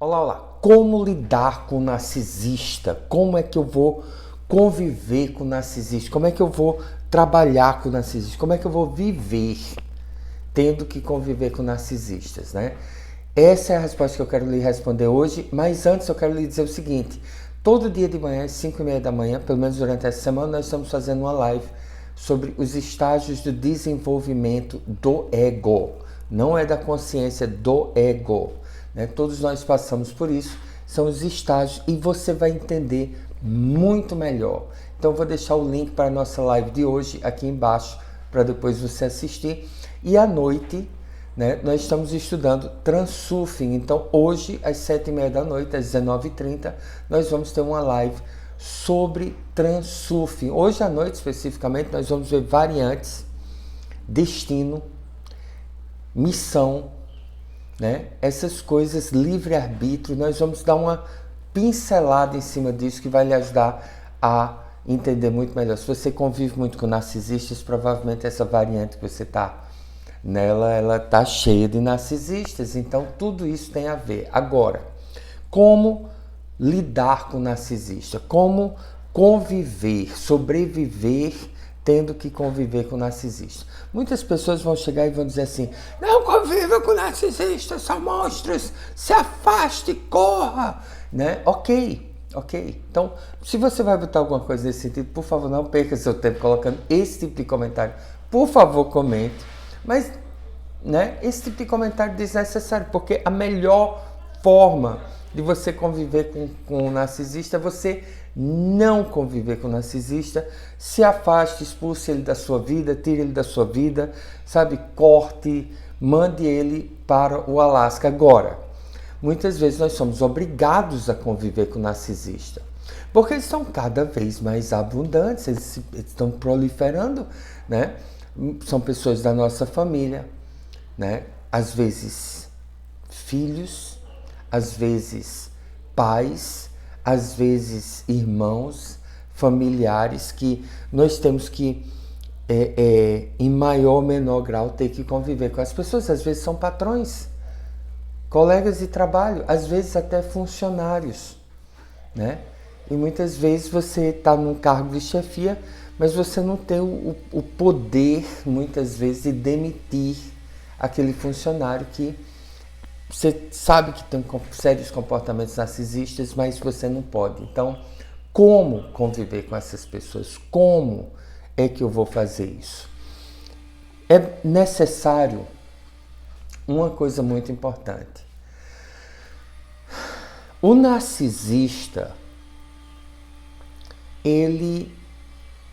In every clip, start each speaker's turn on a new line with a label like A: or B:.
A: Olá, olá. Como lidar com o narcisista? Como é que eu vou conviver com o narcisista? Como é que eu vou trabalhar com o narcisista? Como é que eu vou viver tendo que conviver com narcisistas, né? Essa é a resposta que eu quero lhe responder hoje, mas antes eu quero lhe dizer o seguinte: todo dia de manhã, às 5:30 da manhã, pelo menos durante essa semana, nós estamos fazendo uma live sobre os estágios do desenvolvimento do ego. Não é da consciência, do ego, né? Todos nós passamos por isso, são os estágios e você vai entender muito melhor. Então eu vou deixar o link para a nossa live de hoje aqui embaixo para depois você assistir. E à noite, né, nós estamos estudando Transurfing. Então hoje às 7:30 da noite, às 19h30, nós vamos ter uma live sobre Transurfing. Hoje à noite especificamente nós vamos ver variantes, destino, missão, né? Essas coisas, livre-arbítrio, nós vamos dar uma pincelada em cima disso que vai lhe ajudar a entender muito melhor. Se você convive muito com narcisistas, provavelmente essa variante que você está nela, ela está cheia de narcisistas, então tudo isso tem a ver. Agora, como lidar com o narcisista? Como conviver, sobreviver tendo que conviver com o narcisista? Muitas pessoas vão chegar e vão dizer assim: não conviva com narcisistas, são monstros, se afaste, corra, né? Ok. Então, se você vai botar alguma coisa nesse sentido, por favor, não perca seu tempo colocando esse tipo de comentário. Por favor, comente. Mas, né, esse tipo de comentário desnecessário, porque a melhor forma de você conviver com o narcisista é você não conviver com o narcisista, se afaste, expulse ele da sua vida, tire ele da sua vida, sabe, corte, mande ele para o Alasca. Agora, muitas vezes nós somos obrigados a conviver com o narcisista, porque eles estão cada vez mais abundantes, eles estão proliferando, né? São pessoas da nossa família, né? Às vezes filhos, às vezes pais, às vezes irmãos, familiares que nós temos que, em maior ou menor grau, ter que conviver com as pessoas. Às vezes são patrões, colegas de trabalho, às vezes até funcionários, né? E muitas vezes você está num cargo de chefia, mas você não tem o poder, muitas vezes, de demitir aquele funcionário que você sabe que tem sérios comportamentos narcisistas, mas você não pode. Então, como conviver com essas pessoas? Como é que eu vou fazer isso? É necessário uma coisa muito importante. O narcisista, ele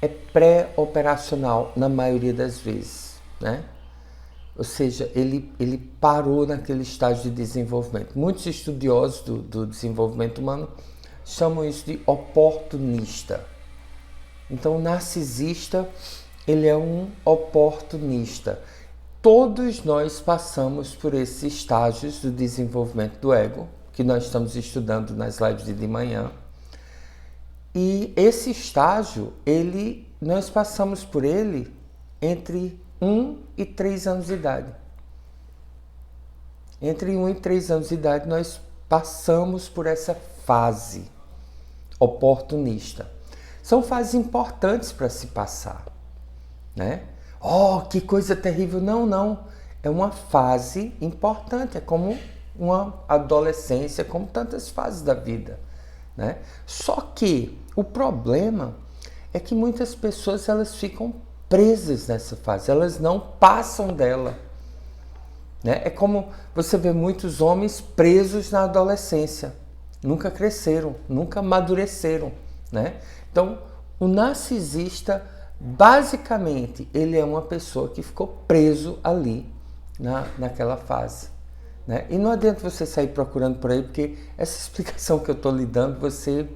A: é pré-operacional na maioria das vezes, né? Ou seja, ele parou naquele estágio de desenvolvimento. Muitos estudiosos do desenvolvimento humano chamam isso de oportunista. Então, o narcisista, ele é um oportunista. Todos nós passamos por esses estágios do desenvolvimento do ego, que nós estamos estudando nas lives de manhã. E esse estágio, nós passamos por ele entre 1 e 3 anos de idade. Entre 1 e 3 anos de idade, nós passamos por essa fase oportunista. São fases importantes para se passar, né? Oh, que coisa terrível! Não. É uma fase importante, é como uma adolescência, como tantas fases da vida, né? Só que o problema é que muitas pessoas elas ficam presas nessa fase, elas não passam dela, né? É como você vê muitos homens presos na adolescência, nunca cresceram, nunca amadureceram, né? Então, o narcisista, basicamente, ele é uma pessoa que ficou preso ali, naquela fase, né? E não adianta você sair procurando por aí, porque essa explicação que eu estou lhe dando, você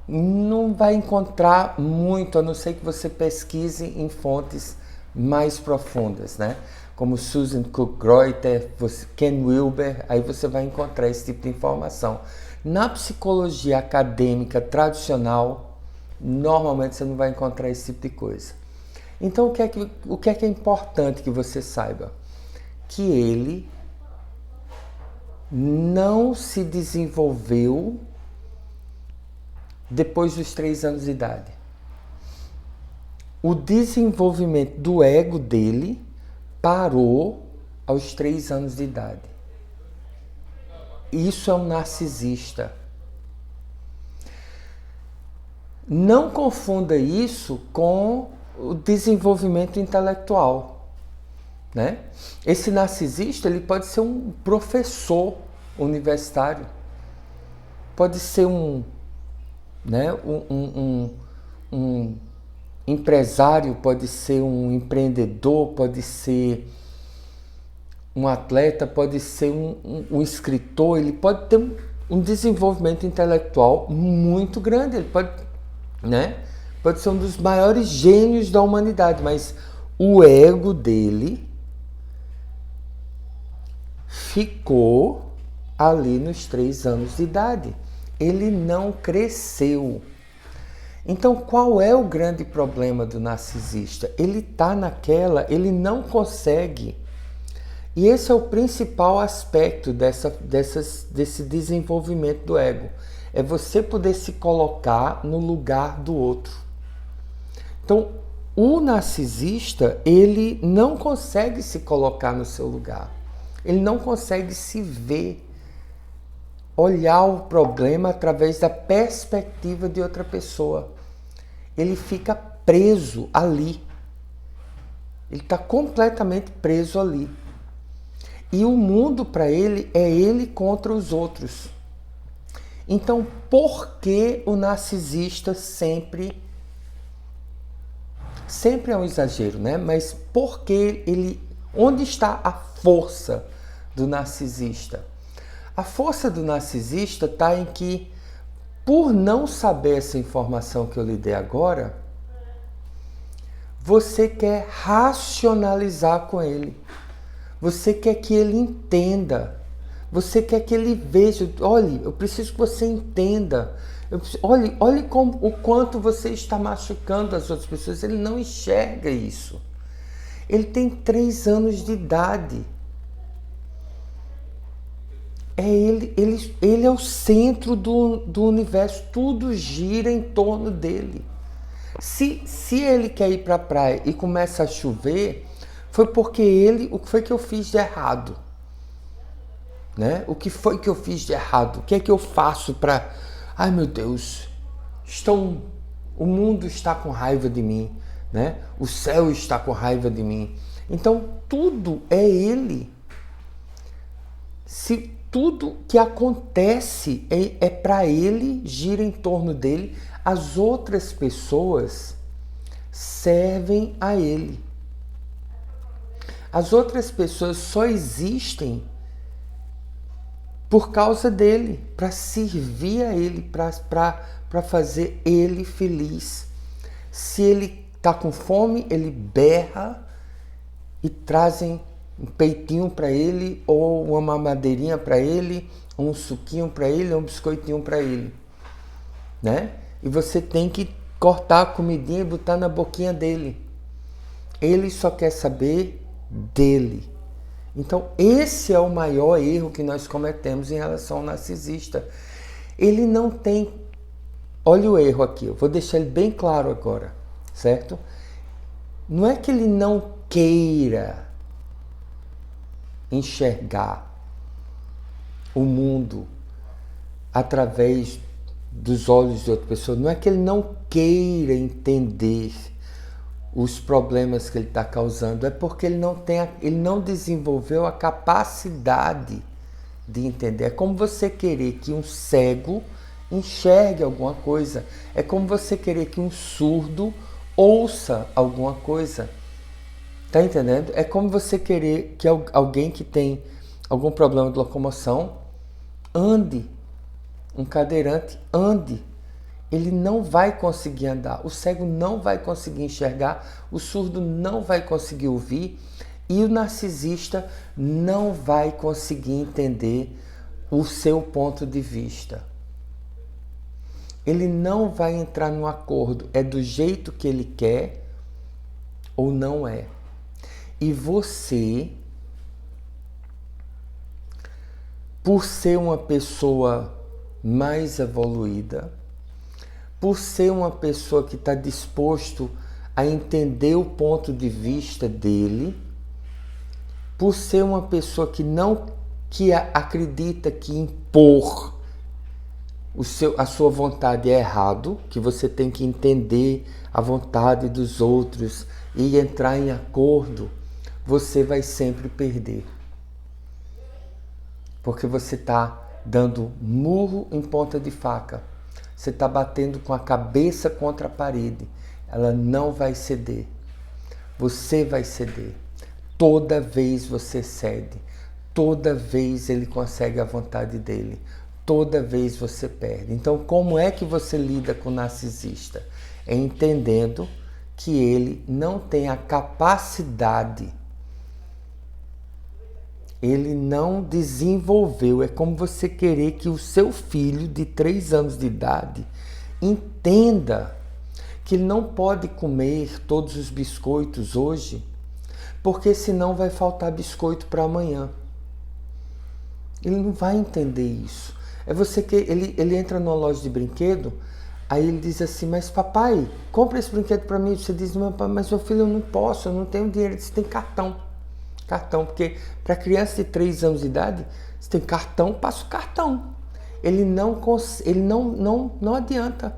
A: não vai encontrar muito, a não ser que você pesquise em fontes mais profundas, né? Como Susan Cook-Greuter, Ken Wilber, aí você vai encontrar esse tipo de informação. Na psicologia acadêmica tradicional, normalmente você não vai encontrar esse tipo de coisa. Então, o que é importante que você saiba? Que ele não se desenvolveu depois dos 3 anos de idade. O desenvolvimento do ego dele parou aos 3 anos de idade. Isso é um narcisista. Não confunda isso com o desenvolvimento intelectual, né? Esse narcisista, ele pode ser um professor universitário, pode ser um empresário, pode ser um empreendedor, pode ser um atleta, pode ser um escritor, ele pode ter um desenvolvimento intelectual muito grande, ele pode ser um dos maiores gênios da humanidade, mas o ego dele ficou ali nos 3 anos de idade. Ele não cresceu. Então, qual é o grande problema do narcisista? Ele está ele não consegue. E esse é o principal aspecto desse desenvolvimento do ego. É você poder se colocar no lugar do outro. Então, o narcisista, ele não consegue se colocar no seu lugar. Ele não consegue se ver, olhar o problema através da perspectiva de outra pessoa. Ele fica preso ali. Ele está completamente preso ali. E o mundo para ele é ele contra os outros. Então, por que o narcisista sempre é um exagero, né? Mas por que onde está a força do narcisista? A força do narcisista está em que, por não saber essa informação que eu lhe dei agora, você quer racionalizar com ele. Você quer que ele entenda. Você quer que ele veja. Olha, eu preciso que você entenda. Olhe o quanto você está machucando as outras pessoas. Ele não enxerga isso. Ele tem 3 anos de idade. Ele é o centro do universo. Tudo gira em torno dele. Se ele quer ir para a praia e começa a chover, foi porque o que foi que eu fiz de errado? Né? O que foi que eu fiz de errado? O que é que eu faço para... Ai, meu Deus, o mundo está com raiva de mim, né? O céu está com raiva de mim. Então, tudo é ele. Se tudo que acontece é para ele, gira em torno dele, as outras pessoas servem a ele. As outras pessoas só existem por causa dele, para servir a ele, para fazer ele feliz. Se ele está com fome, ele berra e trazem um peitinho para ele, ou uma mamadeirinha para ele, um suquinho para ele, um biscoitinho para ele, né? E você tem que cortar a comidinha e botar na boquinha dele. Ele só quer saber dele. Então, esse é o maior erro que nós cometemos em relação ao narcisista. Ele não tem... Olha o erro aqui, eu vou deixar ele bem claro agora, certo? Não é que ele não queira enxergar o mundo através dos olhos de outra pessoa. Não é que ele não queira entender os problemas que ele está causando, é porque ele não desenvolveu a capacidade de entender. É como você querer que um cego enxergue alguma coisa. É como você querer que um surdo ouça alguma coisa. Tá entendendo? É como você querer que alguém que tem algum problema de locomoção ande. Um cadeirante ande. Ele não vai conseguir andar. O cego não vai conseguir enxergar. O surdo não vai conseguir ouvir. E o narcisista não vai conseguir entender o seu ponto de vista. Ele não vai entrar num acordo. É do jeito que ele quer ou não é. E você por ser uma pessoa mais evoluída, por ser uma pessoa que está disposto a entender o ponto de vista dele, por ser uma pessoa que acredita que impor a sua vontade é errado, que você tem que entender a vontade dos outros e entrar em acordo, você vai sempre perder. Porque você está dando murro em ponta de faca. Você está batendo com a cabeça contra a parede. Ela não vai ceder. Você vai ceder. Toda vez você cede. Toda vez ele consegue a vontade dele. Toda vez você perde. Então, como é que você lida com o narcisista? É entendendo que ele não tem a capacidade, ele não desenvolveu. É como você querer que o seu filho de 3 anos de idade entenda que ele não pode comer todos os biscoitos hoje, porque senão vai faltar biscoito para amanhã. Ele não vai entender isso. É você que ele entra numa loja de brinquedo, aí ele diz assim: mas papai, compra esse brinquedo para mim. Você diz: mas meu filho, eu não posso, eu não tenho dinheiro. Você tem cartão, porque para criança de 3 anos de idade, você tem cartão, passa o cartão. Ele não adianta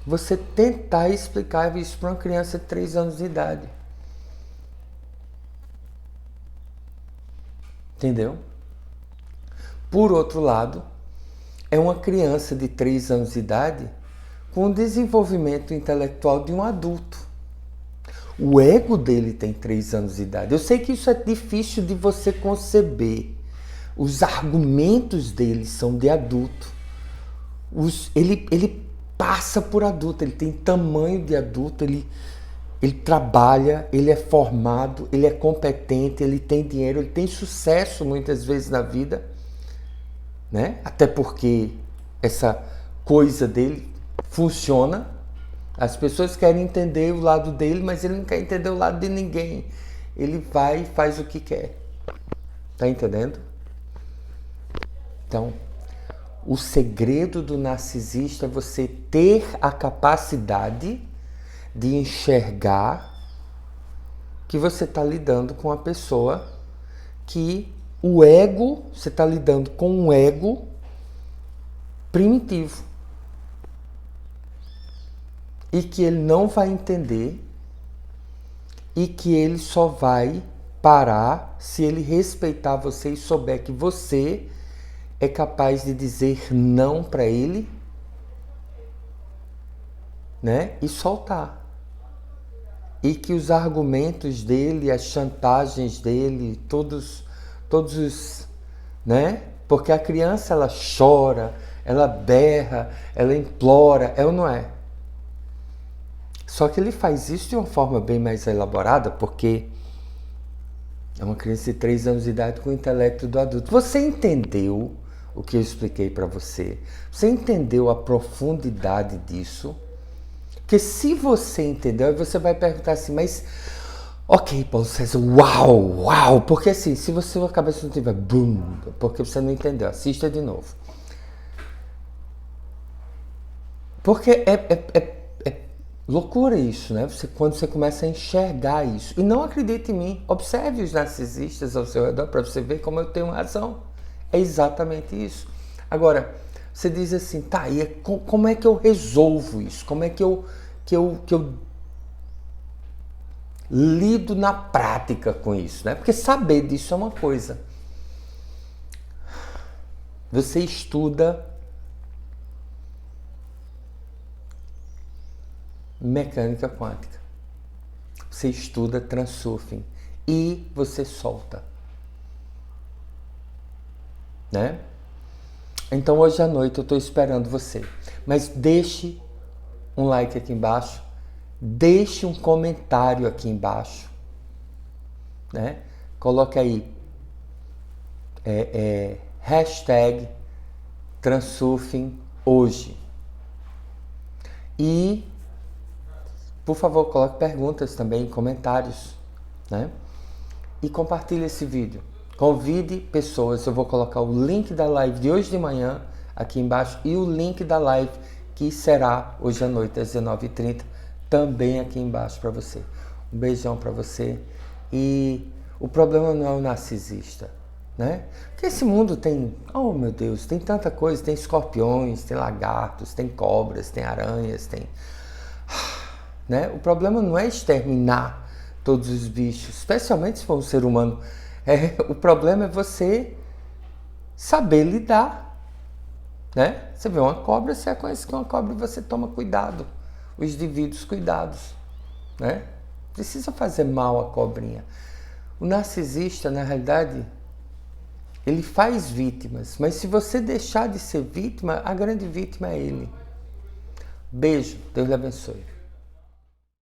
A: você tentar explicar isso para uma criança de 3 anos de idade. Entendeu? Por outro lado, é uma criança de 3 anos de idade com o desenvolvimento intelectual de um adulto. O ego dele tem 3 anos de idade. Eu sei que isso é difícil de você conceber. Os argumentos dele são de adulto. Ele passa por adulto, ele tem tamanho de adulto, ele trabalha, ele é formado, ele é competente, ele tem dinheiro, ele tem sucesso muitas vezes na vida, né? Até porque essa coisa dele funciona. As pessoas querem entender o lado dele, mas ele não quer entender o lado de ninguém. Ele vai e faz o que quer. Tá entendendo? Então, o segredo do narcisista é você ter a capacidade de enxergar que você está lidando com uma pessoa que você está lidando com um ego primitivo. E que ele não vai entender e que ele só vai parar se ele respeitar você e souber que você é capaz de dizer não para ele, né? E soltar. E que os argumentos dele, as chantagens dele, todos os, né? Porque a criança, ela chora, ela berra, ela implora, é ou não é? Só que ele faz isso de uma forma bem mais elaborada, porque é uma criança de 3 anos de idade com o intelecto do adulto. Você entendeu o que eu expliquei para você? Você entendeu a profundidade disso? Porque se você entendeu, aí você vai perguntar assim, mas... Ok, Paulo César, uau! Porque assim, se você a cabeça não tiver boom, porque você não entendeu, assista de novo. Porque é loucura isso, né? Quando você começa a enxergar isso. E não acredite em mim, observe os narcisistas ao seu redor para você ver como eu tenho razão. É exatamente isso. Agora, você diz assim, tá, e como é que eu resolvo isso? Como é que eu lido na prática com isso, né? Porque saber disso é uma coisa. Você estuda mecânica quântica. Você estuda transurfing e você solta, né? Então hoje à noite eu estou esperando você. Mas deixe um like aqui embaixo, deixe um comentário aqui embaixo, né? Coloque aí hashtag transurfing hoje. E, por favor, coloque perguntas também, comentários, né? E compartilhe esse vídeo Convide pessoas. Eu vou colocar o link da live de hoje de manhã aqui embaixo e o link da live que será hoje à noite às 19h30 também aqui embaixo para você. Um beijão para você. E o problema não é o narcisista, né? Porque esse mundo tem, oh meu Deus, tem tanta coisa, tem escorpiões, tem lagartos, tem cobras, tem aranhas, tem... Né? O problema não é exterminar todos os bichos, especialmente se for um ser humano. O problema é você saber lidar, né? Você vê uma cobra, você conhece que é uma cobra e você toma cuidado, os devidos cuidados, né? Precisa fazer mal à cobrinha. O narcisista, na realidade, ele faz vítimas, mas se você deixar de ser vítima, a grande vítima é ele. Beijo, Deus lhe abençoe.